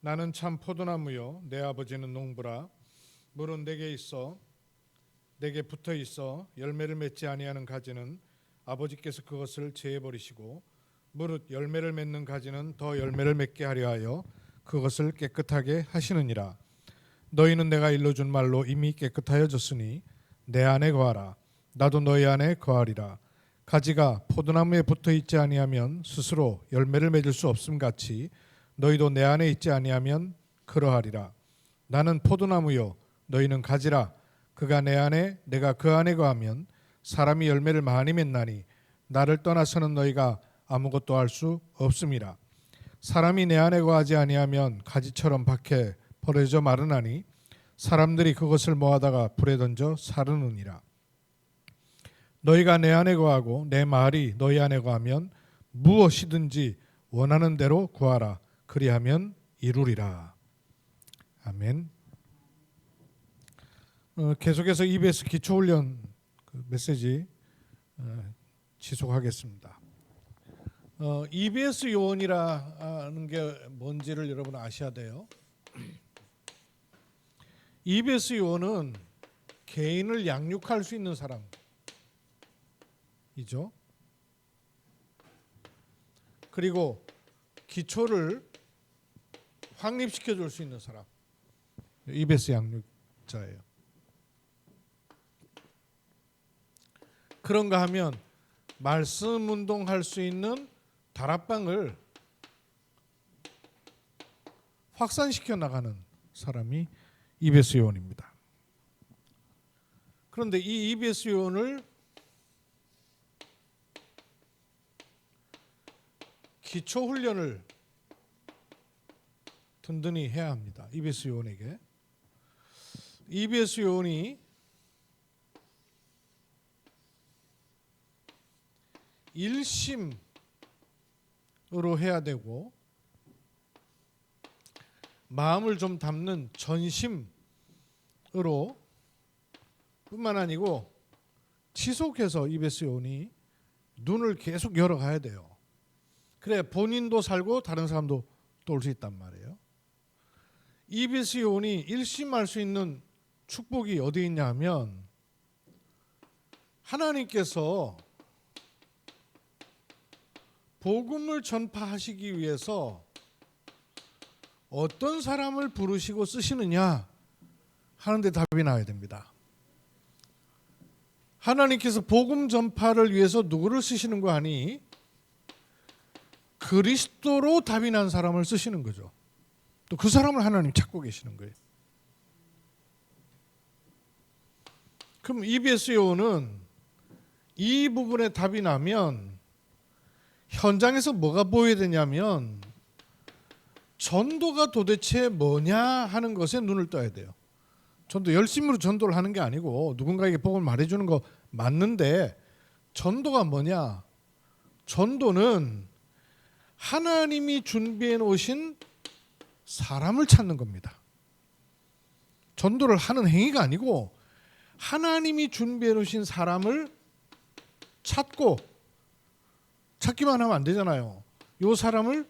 나는 참 포도나무요 내 아버지는 농부라. 물은 내게 붙어 있어 열매를 맺지 아니하는 가지는 아버지께서 그것을 제해 버리시고, 무릇 열매를 맺는 가지는 더 열매를 맺게 하려 하여 그것을 깨끗하게 하시느니라. 너희는 내가 일러준 말로 이미 깨끗하여졌으니 내 안에 거하라. 나도 너희 안에 거하리라. 가지가 포도나무에 붙어 있지 아니하면 스스로 열매를 맺을 수 없음 같이 너희도 내 안에 있지 아니하면 그러하리라. 나는 포도나무요 너희는 가지라. 그가 내 안에 내가 그 안에 거하면 사람이 열매를 많이 맺나니 나를 떠나서는 너희가 아무것도 할 수 없음이라. 사람이 내 안에 거하지 아니하면 가지처럼 밖에 버려져 마르나니 사람들이 그것을 모아다가 불에 던져 사르느니라. 너희가 내 안에 거하고 내 말이 너희 안에 거하면 무엇이든지 원하는 대로 구하라. 그리하면 이루리라. 아멘. 계속해서 EBS 기초훈련 메시지 지속하겠습니다. EBS 요원이라는 게 뭔지를 여러분 아셔야 돼요. EBS 요원은 개인을 양육할 수 있는 사람이죠. 그리고 기초를 확립시켜 줄 수 있는 사람, EBS 양육자예요. 그런가 하면 말씀 운동할 수 있는 다락방을 확산시켜 나가는 사람이 EBS 요원입니다. 그런데 이 EBS 요원을 기초 훈련을 든든히 해야 합니다. EBS 요원에게. EBS 요원이 일심으로 해야 되고 마음을 좀 담는 전심으로 뿐만 아니고 지속해서 EBS 요원이 눈을 계속 열어가야 돼요. 그래 본인도 살고 다른 사람도 또 올 수 있단 말이에요. EBS 요원이 일심할 수 있는 축복이 어디 있냐 하면 하나님께서 복음을 전파하시기 위해서 어떤 사람을 부르시고 쓰시느냐 하는데 답이 나와야 됩니다. 하나님께서 복음 전파를 위해서 누구를 쓰시는 거 아니? 그리스도로 답이 난 사람을 쓰시는 거죠. 또 그 사람을 하나님 찾고 계시는 거예요. 그럼 EBS 요원은 이 부분에 답이 나면 현장에서 뭐가 보여야 되냐면 전도가 도대체 뭐냐 하는 것에 눈을 떠야 돼요. 전도 열심으로 전도를 하는 게 아니고 누군가에게 복음을 말해주는 거 맞는데 전도가 뭐냐? 전도는 하나님이 준비해 놓으신 사람을 찾는 겁니다. 전도를 하는 행위가 아니고 하나님이 준비해 놓으신 사람을 찾기만 하면 안 되잖아요. 이 사람을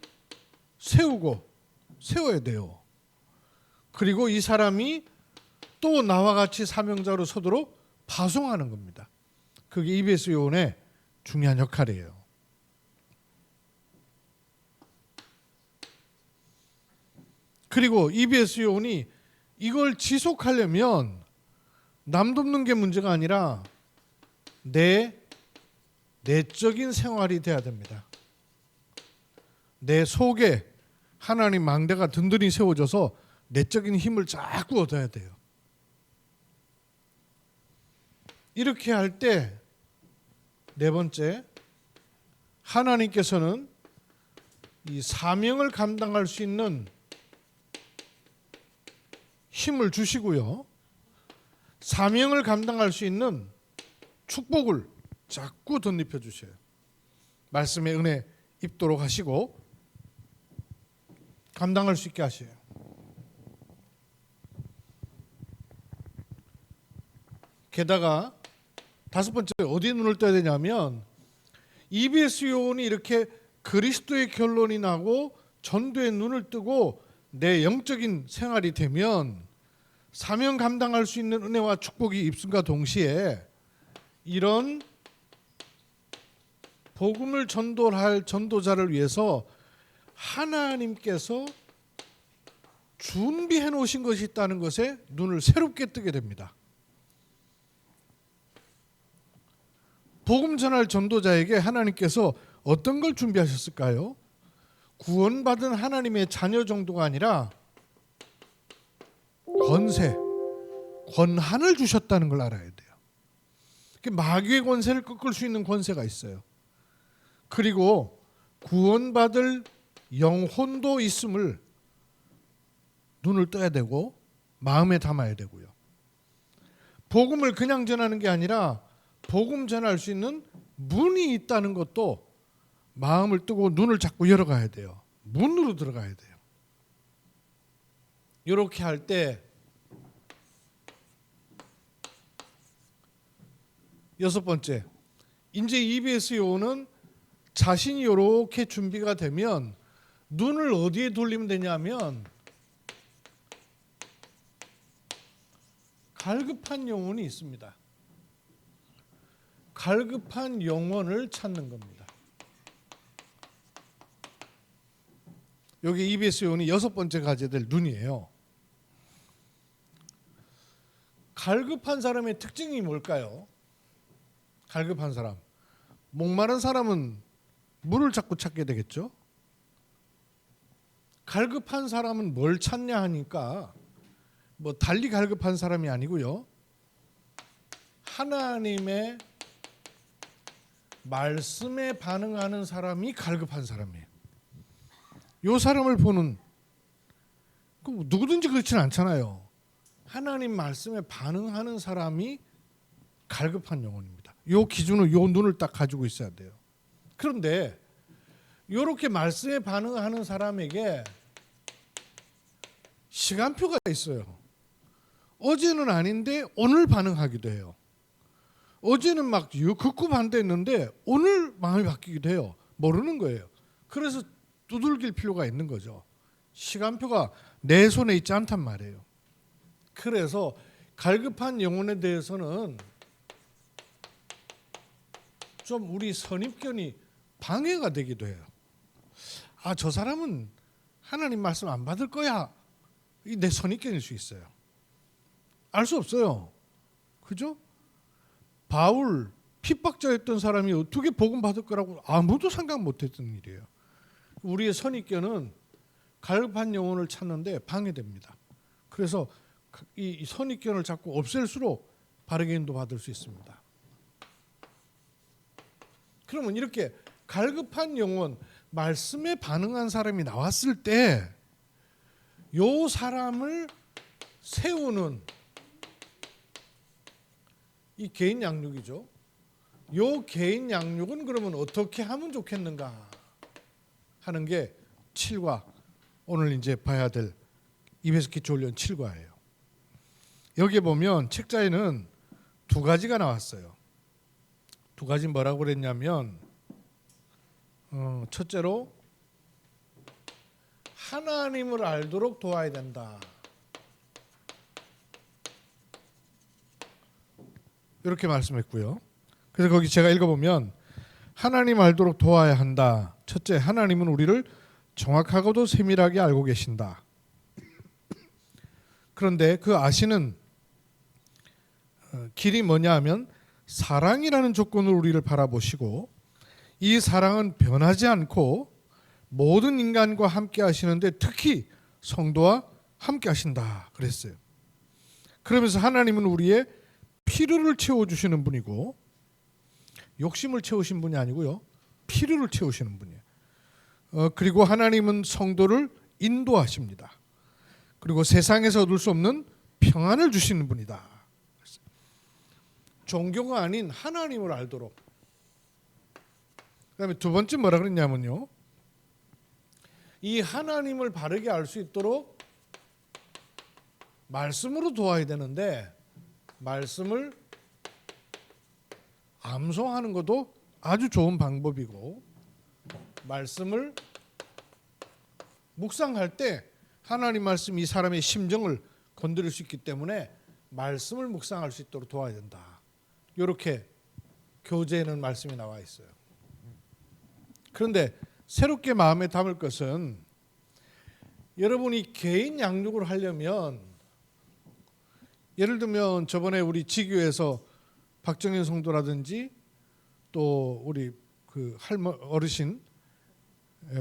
세워야 돼요. 그리고 이 사람이 또 나와 같이 사명자로 서도록 파송하는 겁니다. 그게 EBS 요원의 중요한 역할이에요. 그리고 EBS 요원이 이걸 지속하려면 남 돕는 게 문제가 아니라 내적인 생활이 돼야 됩니다. 내 속에 하나님 망대가 든든히 세워져서 내적인 힘을 자꾸 얻어야 돼요. 이렇게 할 때 네 번째, 하나님께서는 이 사명을 감당할 수 있는 힘을 주시고요. 사명을 감당할 수 있는 축복을 자꾸 덧입혀 주셔요. 말씀의 은혜 입도록 하시고 감당할 수 있게 하셔요. 게다가 다섯 번째 어디에 눈을 떠야 되냐면 EBS 요원이 이렇게 그리스도의 결론이 나고 전도에 눈을 뜨고 내 영적인 생활이 되면 사명 감당할 수 있는 은혜와 축복이 입순과 동시에 이런 복음을 전도할 전도자를 위해서 하나님께서 준비해 놓으신 것이 있다는 것에 눈을 새롭게 뜨게 됩니다. 복음 전할 전도자에게 하나님께서 어떤 걸 준비하셨을까요? 구원받은 하나님의 자녀 정도가 아니라 권세, 권한을 주셨다는 걸 알아야 돼요. 마귀의 권세를 꺾을 수 있는 권세가 있어요. 그리고 구원받을 영혼도 있음을 눈을 떠야 되고 마음에 담아야 되고요. 복음을 그냥 전하는 게 아니라 복음 전할 수 있는 문이 있다는 것도 마음을 뜨고 눈을 자꾸 열어가야 돼요. 문으로 들어가야 돼요. 이렇게 할 때 여섯 번째, 이제 EBS 요원은 자신이 이렇게 준비가 되면 눈을 어디에 돌리면 되냐면 갈급한 영혼이 있습니다. 갈급한 영혼을 찾는 겁니다. 여기 EBS 요원이 여섯 번째 가져야 될 눈이에요. 갈급한 사람의 특징이 뭘까요? 갈급한 사람. 목마른 사람은 물을 자꾸 찾게 되겠죠. 갈급한 사람은 뭘 찾냐 하니까 뭐 달리 갈급한 사람이 아니고요. 하나님의 말씀에 반응하는 사람이 갈급한 사람이에요. 이 사람을 보는, 누구든지 그렇지는 않잖아요. 하나님 말씀에 반응하는 사람이 갈급한 영혼입니다. 이 기준을, 이 눈을 딱 가지고 있어야 돼요. 그런데 이렇게 말씀에 반응하는 사람에게 시간표가 있어요. 어제는 아닌데 오늘 반응하기도 해요. 어제는 막 극구 반대했는데 오늘 마음이 바뀌기도 해요. 모르는 거예요. 그래서 두들길 필요가 있는 거죠. 시간표가 내 손에 있지 않단 말이에요. 그래서 갈급한 영혼에 대해서는 좀 우리 선입견이 방해가 되기도 해요. 아, 저 사람은 하나님 말씀 안 받을 거야. 이게 내 선입견일 수 있어요. 알 수 없어요. 그죠? 바울 핍박자였던 사람이 어떻게 복음 받을 거라고 아무도 생각 못했던 일이에요. 우리의 선입견은 갈급한 영혼을 찾는데 방해됩니다. 그래서 이 선입견을 자꾸 없앨수록 바르게 인도받을 수 있습니다. 그러면 이렇게 갈급한 영혼, 말씀에 반응한 사람이 나왔을 때 이 사람을 세우는 이 개인 양육이죠. 이 개인 양육은 그러면 어떻게 하면 좋겠는가 하는 게 7과 오늘 이제 봐야 될 EBS 기초훈련 7과예요. 여기에 보면 책자에는 두 가지가 나왔어요. 두 가지 뭐라고 그랬냐면 첫째로 하나님을 알도록 도와야 된다. 이렇게 말씀했고요. 그래서 거기 제가 읽어보면 하나님 알도록 도와야 한다. 첫째, 하나님은 우리를 정확하고도 세밀하게 알고 계신다. 그런데 그 아시는 길이 뭐냐 하면 사랑이라는 조건으로 우리를 바라보시고 이 사랑은 변하지 않고 모든 인간과 함께 하시는데 특히 성도와 함께 하신다 그랬어요. 그러면서 하나님은 우리의 필요를 채워주시는 분이고 욕심을 채우신 분이 아니고요. 필요를 채우시는 분이에요. 그리고 하나님은 성도를 인도하십니다. 그리고 세상에서 얻을 수 없는 평안을 주시는 분이다. 종교가 아닌 하나님을 알도록. 그다음에 두 번째 뭐라 그랬냐면요. 이 하나님을 바르게 알 수 있도록 말씀으로 도와야 되는데 말씀을 암송하는 것도 아주 좋은 방법이고 말씀을 묵상할 때 하나님 말씀이 이 사람의 심정을 건드릴 수 있기 때문에 말씀을 묵상할 수 있도록 도와야 된다. 이렇게 교재에는 말씀이 나와 있어요. 그런데 새롭게 마음에 담을 것은 여러분이 개인 양육을 하려면, 예를 들면 저번에 우리 지교에서 박정현 성도라든지 또 우리 그 어르신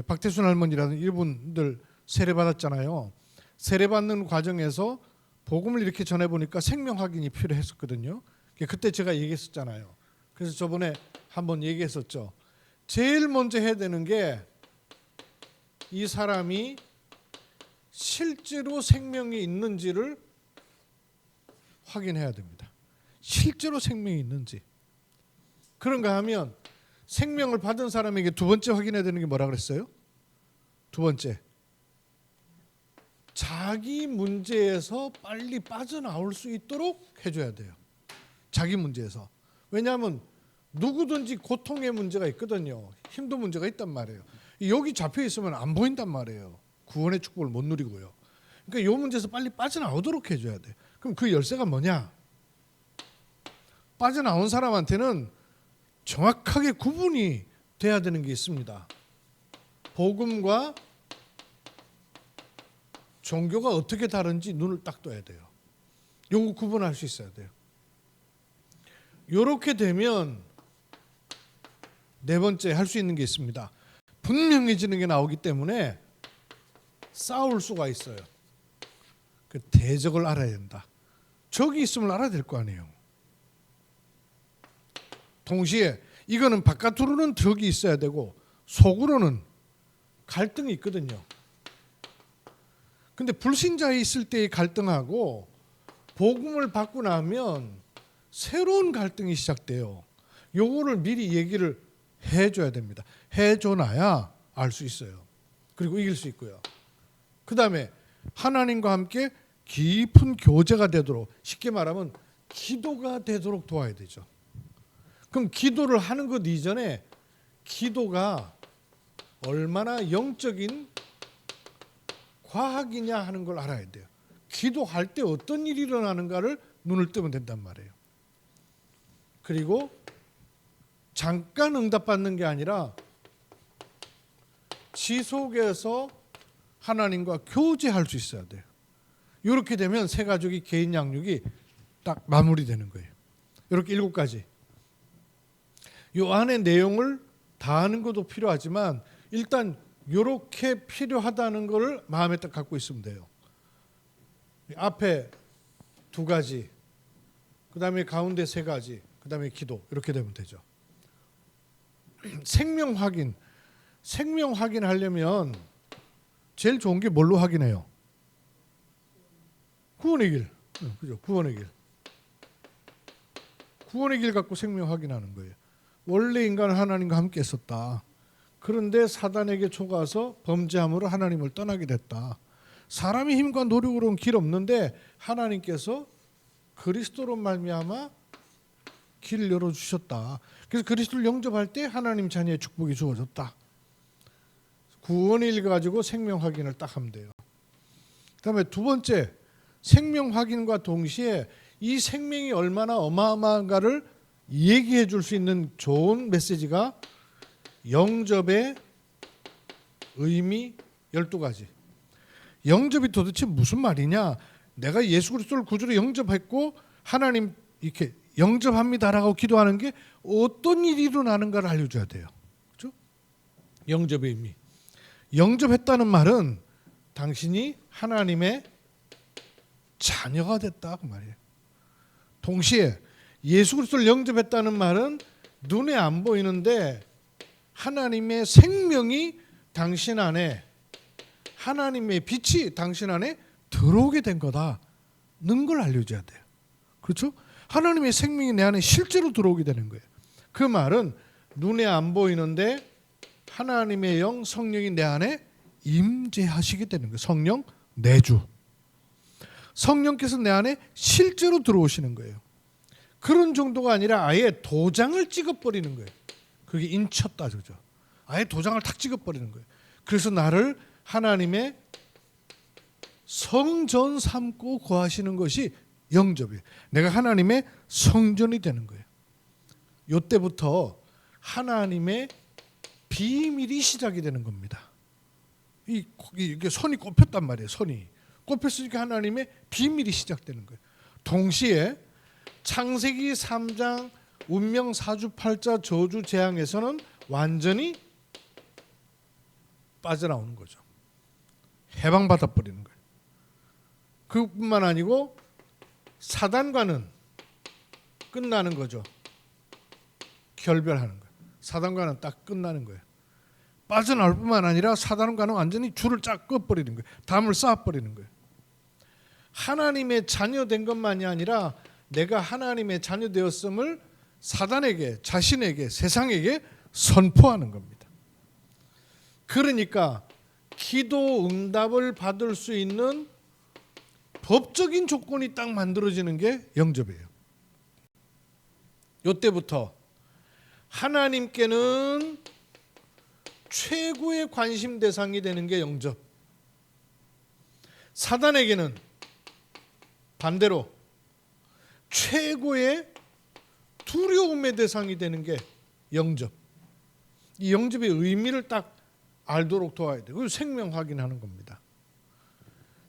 박태순 할머니라든지 이분들 세례 받았잖아요. 세례 받는 과정에서 복음을 이렇게 전해 보니까 생명 확인이 필요했었거든요. 그때 제가 얘기했었잖아요. 그래서 저번에 한번 얘기했었죠. 제일 먼저 해야 되는 게 이 사람이 실제로 생명이 있는지를 확인해야 됩니다. 실제로 생명이 있는지. 그런가 하면 생명을 받은 사람에게 두 번째 확인해야 되는 게 뭐라 그랬어요? 두 번째, 자기 문제에서 빨리 빠져나올 수 있도록 해줘야 돼요. 자기 문제에서. 왜냐하면 누구든지 고통의 문제가 있거든요. 힘든 문제가 있단 말이에요. 여기 잡혀 있으면 안 보인단 말이에요. 구원의 축복을 못 누리고요. 그러니까 이 문제에서 빨리 빠져나오도록 해줘야 돼요. 그럼 그 열쇠가 뭐냐? 빠져나온 사람한테는 정확하게 구분이 돼야 되는 게 있습니다. 복음과 종교가 어떻게 다른지 눈을 딱 떠야 돼요. 요거 구분할 수 있어야 돼요. 요렇게 되면 네 번째 할 수 있는 게 있습니다. 분명해지는 게 나오기 때문에 싸울 수가 있어요. 그 대적을 알아야 된다. 적이 있음을 알아야 될 거 아니에요. 동시에 이거는 바깥으로는 적이 있어야 되고 속으로는 갈등이 있거든요. 근데 불신자에 있을 때의 갈등하고 복음을 받고 나면 새로운 갈등이 시작돼요. 요거를 미리 얘기를 해줘야 됩니다. 해줘놔야 알 수 있어요. 그리고 이길 수 있고요. 그 다음에 하나님과 함께 깊은 교제가 되도록, 쉽게 말하면 기도가 되도록 도와야 되죠. 그럼 기도를 하는 것 이전에 기도가 얼마나 영적인 과학이냐 하는 걸 알아야 돼요. 기도할 때 어떤 일이 일어나는가를 눈을 뜨면 된단 말이에요. 그리고 잠깐 응답받는 게 아니라 지속해서 하나님과 교제할 수 있어야 돼요. 이렇게 되면 세 가족이 개인 양육이 딱 마무리되는 거예요. 이렇게 7가지. 이 안에 내용을 다 아는 것도 필요하지만 일단 이렇게 필요하다는 것을 마음에 딱 갖고 있으면 돼요. 앞에 2가지, 그 다음에 가운데 3가지, 그 다음에 기도, 이렇게 되면 되죠. 생명 확인하려면 제일 좋은 게 뭘로 확인해요? 구원의 길. 그죠? 구원의 길. 구원의 길 갖고 생명 확인하는 거예요. 원래 인간은 하나님과 함께 했었다. 그런데 사단에게 속아서 범죄함으로 하나님을 떠나게 됐다. 사람의 힘과 노력으로는 길 없는데 하나님께서 그리스도로 말미암아 길을 열어주셨다. 그래서 그리스도를 영접할 때 하나님 자녀의 축복이 주어졌다. 구원의 일 가지고 생명 확인을 딱 하면 돼요. 그 다음에 2번째, 생명 확인과 동시에 이 생명이 얼마나 어마어마한가를 얘기해 줄 수 있는 좋은 메시지가 영접의 의미 12가지. 영접이 도대체 무슨 말이냐? 내가 예수 그리스도를 구주로 영접했고 하나님 이렇게 영접합니다라고 기도하는 게 어떤 일이 일어나는가를 알려줘야 돼요. 그렇죠? 영접의 의미. 영접했다는 말은 당신이 하나님의 자녀가 됐다 그 말이에요. 동시에 예수 그리스도를 영접했다는 말은 눈에 안 보이는데 하나님의 생명이 당신 안에, 하나님의 빛이 당신 안에 들어오게 된 거다는 걸 알려줘야 돼요. 그렇죠? 하나님의 생명이 내 안에 실제로 들어오게 되는 거예요. 그 말은 눈에 안 보이는데 하나님의 영, 성령이 내 안에 임재하시게 되는 거예요. 성령 내주. 성령께서 내 안에 실제로 들어오시는 거예요. 그런 정도가 아니라 아예 도장을 찍어버리는 거예요. 그게 인쳤다, 그죠? 아예 도장을 탁 찍어버리는 거예요. 그래서 나를 하나님의 성전 삼고 거하시는 것이 영접이에요. 내가 하나님의 성전이 되는 거예요. 이때부터 하나님의 비밀이 시작이 되는 겁니다. 이게 선이 꼽혔단 말이에요. 선이 꼽혔으니까 하나님의 비밀이 시작되는 거예요. 동시에 창세기 3장 운명 사주팔자 저주 재앙에서는 완전히 빠져나오는 거죠. 해방받아 버리는 거예요. 그뿐만 아니고 사단과는 끝나는 거죠. 결별하는 거예요. 사단과는 딱 끝나는 거예요. 빠져나올 뿐만 아니라 사단과는 완전히 줄을 쫙 꺼버리는 거예요. 담을 쌓아버리는 거예요. 하나님의 자녀된 것만이 아니라 내가 하나님의 자녀 되었음을 사단에게, 자신에게, 세상에게 선포하는 겁니다. 그러니까 기도 응답을 받을 수 있는 법적인 조건이 딱 만들어지는 게 영접이에요. 이때부터 하나님께는 최고의 관심 대상이 되는 게 영접. 사단에게는 반대로 최고의 두려움의 대상이 되는 게 영접. 이 영접의 의미를 딱 알도록 도와야 돼요. 그리고 생명 확인하는 겁니다.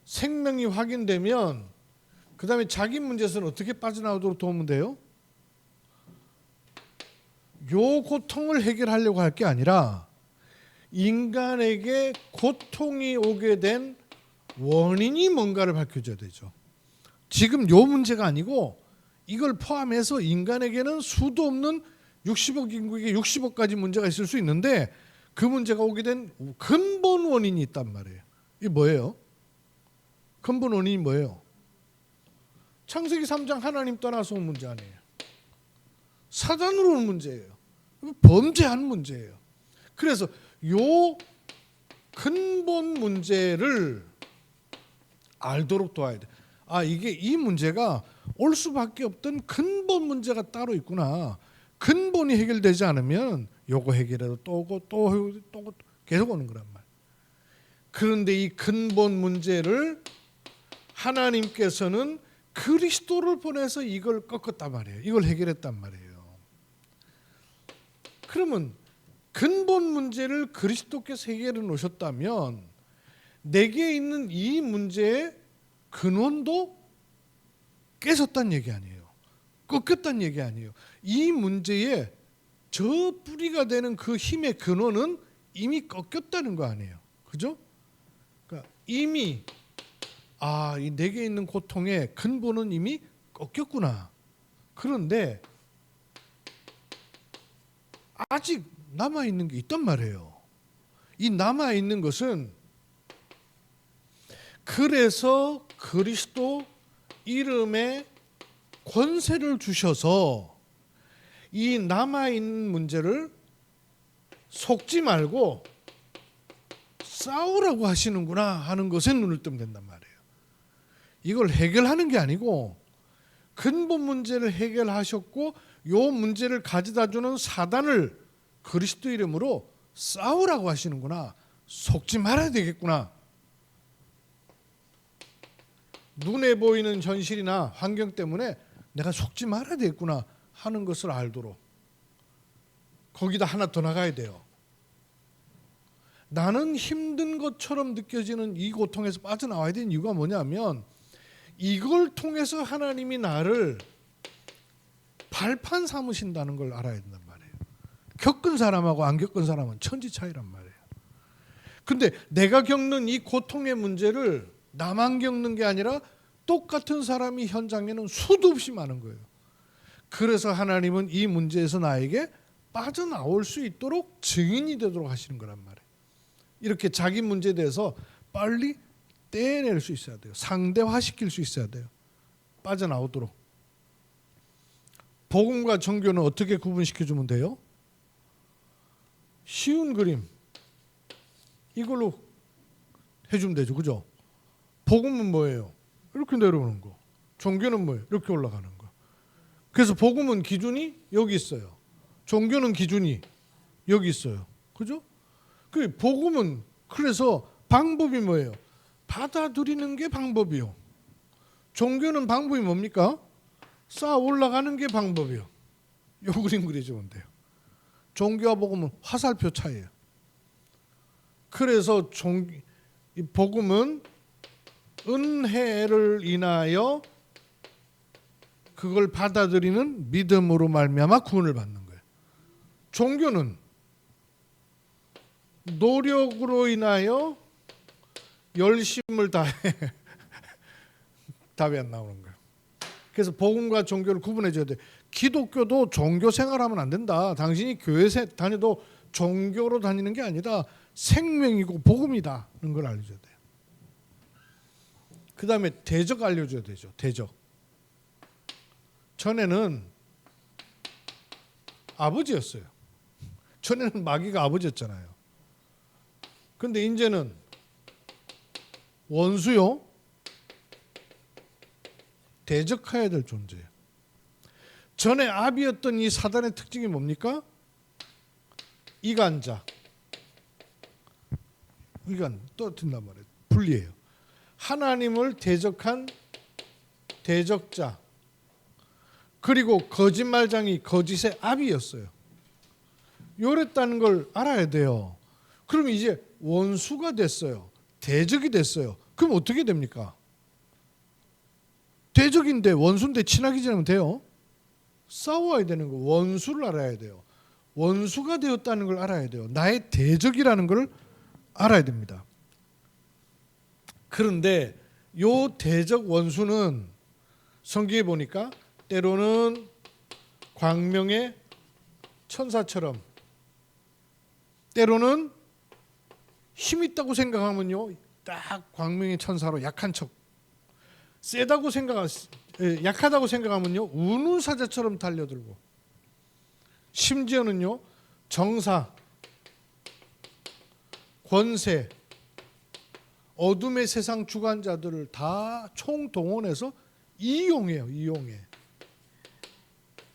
생명이 확인되면 그 다음에 자기 문제에서는 어떻게 빠져나오도록 도우면 돼요? 요 고통을 해결하려고 할 게 아니라 인간에게 고통이 오게 된 원인이 뭔가를 밝혀줘야 되죠. 지금 요 문제가 아니고 이걸 포함해서 인간에게는 수도 없는 60억 인구에게 60억까지 문제가 있을 수 있는데 그 문제가 오게 된 근본 원인이 있단 말이에요. 이게 뭐예요? 근본 원인이 뭐예요? 창세기 3장 하나님 떠나서 온 문제 아니에요. 사단으로 온 문제예요. 범죄한 문제예요. 그래서 요 근본 문제를 알도록 도와야 돼. 아, 이게 이 문제가 올 수밖에 없던 근본 문제가 따로 있구나. 근본이 해결되지 않으면 요거 해결해도 또 오고 또 계속 오는 거란 말이에요. 그런데 이 근본 문제를 하나님께서는 그리스도를 보내서 이걸 꺾었단 말이에요. 이걸 해결했단 말이에요. 그러면 근본 문제를 그리스도께서 해결해 놓으셨다면 내게 있는 이 문제의 근원도 깨졌다는 얘기 아니에요. 꺾였다는 얘기 아니에요. 이 문제의 저 뿌리가 되는 그 힘의 근원은 이미 꺾였다는 거 아니에요. 그죠? 그러니까 이미 이 내게 있는 고통의 근본은 이미 꺾였구나. 그런데 아직 남아있는 게 있단 말이에요. 이 남아있는 것은 그래서 그리스도 이름에 권세를 주셔서 이 남아있는 문제를 속지 말고 싸우라고 하시는구나 하는 것에 눈을 뜨면 된단 말이에요. 이걸 해결하는 게 아니고 근본 문제를 해결하셨고 요 문제를 가져다 주는 사단을 그리스도 이름으로 싸우라고 하시는구나. 속지 말아야 되겠구나. 눈에 보이는 현실이나 환경 때문에 내가 속지 말아야 되겠구나 하는 것을 알도록 거기다 하나 더 나가야 돼요. 나는 힘든 것처럼 느껴지는 이 고통에서 빠져나와야 되는 이유가 뭐냐면 이걸 통해서 하나님이 나를 발판 삼으신다는 걸 알아야 된단 말이에요. 겪은 사람하고 안 겪은 사람은 천지 차이란 말이에요. 근데 내가 겪는 이 고통의 문제를 나만 겪는 게 아니라 똑같은 사람이 현장에는 수도 없이 많은 거예요. 그래서 하나님은 이 문제에서 나에게 빠져나올 수 있도록 증인이 되도록 하시는 거란 말이에요. 이렇게 자기 문제에 대해서 빨리 떼낼 수 있어야 돼요. 상대화시킬 수 있어야 돼요. 빠져나오도록. 복음과 종교는 어떻게 구분시켜주면 돼요? 쉬운 그림 이걸로 해주면 되죠. 그죠? 복음은 뭐예요? 이렇게 내려오는 거. 종교는 뭐예요? 이렇게 올라가는 거. 그래서 복음은 기준이 여기 있어요. 종교는 기준이 여기 있어요. 그죠? 그 복음은 그래서 방법이 뭐예요? 받아들이는 게 방법이요. 종교는 방법이 뭡니까? 쌓아 올라가는 게 방법이요. 요 그림 그려주면 돼요. 종교와 복음은 화살표 차이예요. 그래서 이 복음은 은혜를 인하여 그걸 받아들이는 믿음으로 말미암아 구원을 받는 거예요. 종교는 노력으로 인하여 열심을 다해 답이 안 나오는 거예요. 그래서 복음과 종교를 구분해 줘야 돼. 기독교도 종교 생활하면 안 된다. 당신이 교회 다녀도 종교로 다니는 게 아니라 생명이고 복음이다는 걸 알려줘야 돼요. 그 다음에 대적 알려줘야 되죠. 대적. 전에는 아버지였어요. 전에는 마귀가 아버지였잖아요. 근데 이제는 원수요. 대적해야 될 존재예요. 전에 아비였던 이 사단의 특징이 뭡니까? 이간자. 이간 떨어뜨린단 말이에요. 분리해요. 하나님을 대적한 대적자. 그리고 거짓말장이 거짓의 아비였어요. 요랬다는 걸 알아야 돼요. 그럼 이제 원수가 됐어요. 대적이 됐어요. 그럼 어떻게 됩니까? 대적인데 원수인데 친하게 지내면 돼요? 싸워야 되는 거. 원수를 알아야 돼요. 원수가 되었다는 걸 알아야 돼요. 나의 대적이라는 걸 알아야 됩니다. 그런데 요 대적 원수는 성경에 보니까 때로는 광명의 천사처럼, 때로는 힘 있다고 생각하면요 딱 광명의 천사로 약한 척, 세다고 약하다고 생각하면요 우는 사자처럼 달려들고, 심지어는요 정사, 권세, 어둠의 세상 주관자들을 다 총동원해서 이용해요. 이용해.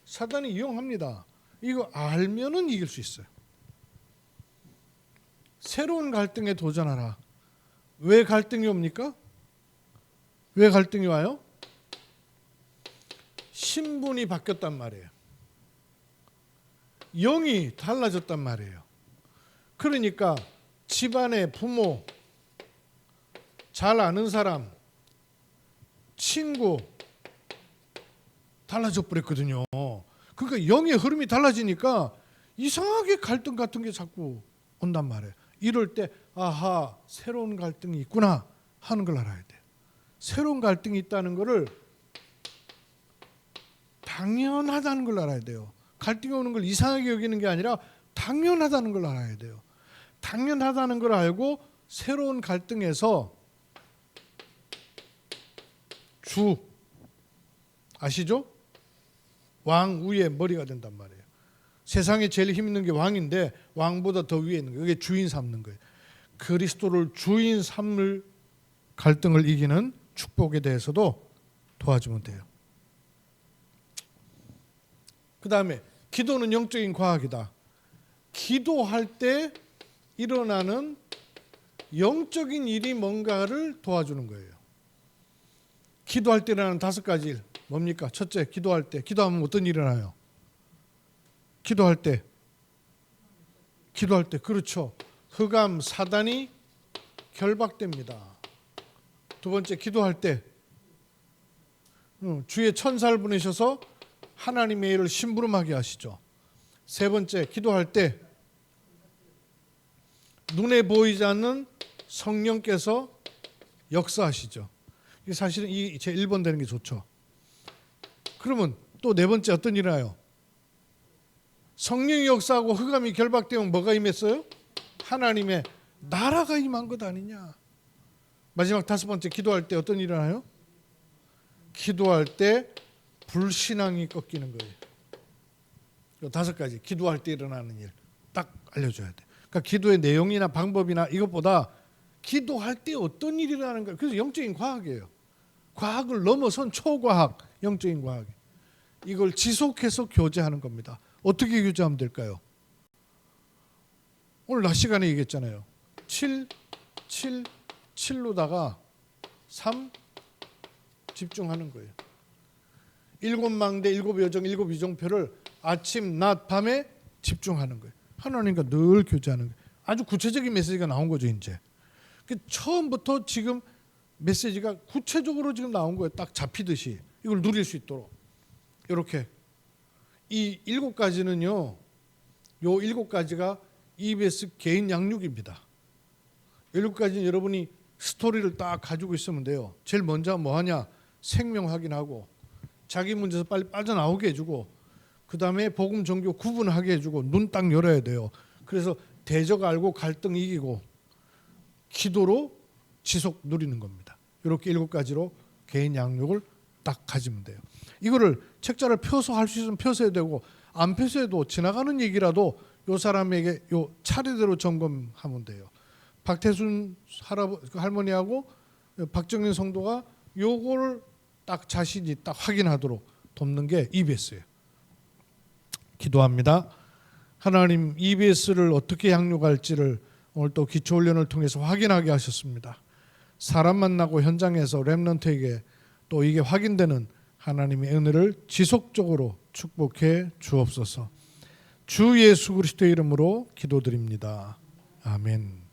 사단이 이용합니다. 이거 알면은 이길 수 있어요. 새로운 갈등에 도전하라. 왜 갈등이 옵니까? 왜 갈등이 와요? 신분이 바뀌었단 말이에요. 영이 달라졌단 말이에요. 그러니까 집안의 부모, 잘 아는 사람, 친구 달라져 버렸거든요. 그러니까 영의 흐름이 달라지니까 이상하게 갈등 같은 게 자꾸 온단 말이에요. 이럴 때 아하, 새로운 갈등이 있구나 하는 걸 알아야 돼요. 새로운 갈등이 있다는 것을 당연하다는 걸 알아야 돼요. 갈등이 오는 걸 이상하게 여기는 게 아니라 당연하다는 걸 알아야 돼요. 당연하다는 걸 알고 새로운 갈등에서 주 아시죠? 왕 위에 머리가 된단 말이에요. 세상에 제일 힘 있는 게 왕인데 왕보다 더 위에 있는 거예요. 이게 주인 삼는 거예요. 그리스도를 주인 삼을 갈등을 이기는 축복에 대해서도 도와주면 돼요. 그 다음에 기도는 영적인 과학이다. 기도할 때 일어나는 영적인 일이 뭔가를 도와주는 거예요. 기도할 때 일어나는 5가지 일 뭡니까? 첫째, 기도할 때. 기도하면 어떤 일이 일어나요? 기도할 때 그렇죠. 흑암, 사단이 결박됩니다. 두 번째, 기도할 때 주의 천사를 보내셔서 하나님의 일을 심부름하게 하시죠. 세 번째, 기도할 때 눈에 보이지 않는 성령께서 역사하시죠. 사실은 제 1번 되는 게 좋죠. 그러면 또 네 번째 어떤 일이 나요? 성령이 역사하고 흑암이 결박되면 뭐가 임했어요? 하나님의 나라가 임한 것 아니냐. 마지막 5번째, 기도할 때 어떤 일이 일어나요? 기도할 때 불신앙이 꺾이는 거예요. 이 5가지 기도할 때 일어나는 일 딱 알려줘야 돼. 그러니까 기도의 내용이나 방법이나 이것보다 기도할 때 어떤 일이 일어나는 거예요. 그래서 영적인 과학이에요. 과학을 넘어선 초과학, 영적인 과학. 이걸 지속해서 교제하는 겁니다. 어떻게 교제하면 될까요? 오늘 낮 시간에 얘기했잖아요. 7, 7, 7로다가 3. 집중하는 거예요. 7망대, 7여정, 7이정표를 아침, 낮, 밤에 집중하는 거예요. 하나님과 늘 교제하는 거예요. 아주 구체적인 메시지가 나온 거죠, 이제. 처음부터 지금 메시지가 구체적으로 지금 나온 거예요. 딱 잡히듯이 이걸 누릴 수 있도록. 이렇게 이 7가지는요. 요 7가지가 EBS 개인 양육입니다. 7가지는 여러분이 스토리를 딱 가지고 있으면 돼요. 제일 먼저 뭐 하냐? 생명 확인하고 자기 문제에서 빨리 빠져나오게 해주고 그 다음에 복음 종교 구분하게 해주고 눈 딱 열어야 돼요. 그래서 대적 알고 갈등 이기고 기도로 지속 누리는 겁니다. 이렇게 7가지로 개인 양육을 딱 가지면 돼요. 이거를 책자를 펴서 할 수 있으면 펴서 해야 되고 안 펴서 해도 지나가는 얘기라도 요 사람에게 요 차례대로 점검하면 돼요. 박태순 할머니하고 박정현 성도가 요거를 딱 자신이 딱 확인하도록 돕는 게 EBS예요. 기도합니다. 하나님, EBS를 어떻게 양육할지를 오늘 또 기초훈련을 통해서 확인하게 하셨습니다. 사람 만나고 현장에서 렘넌트에게 또 이게 확인되는 하나님의 은혜를 지속적으로 축복해 주옵소서. 주 예수 그리스도의 이름으로 기도드립니다. 아멘.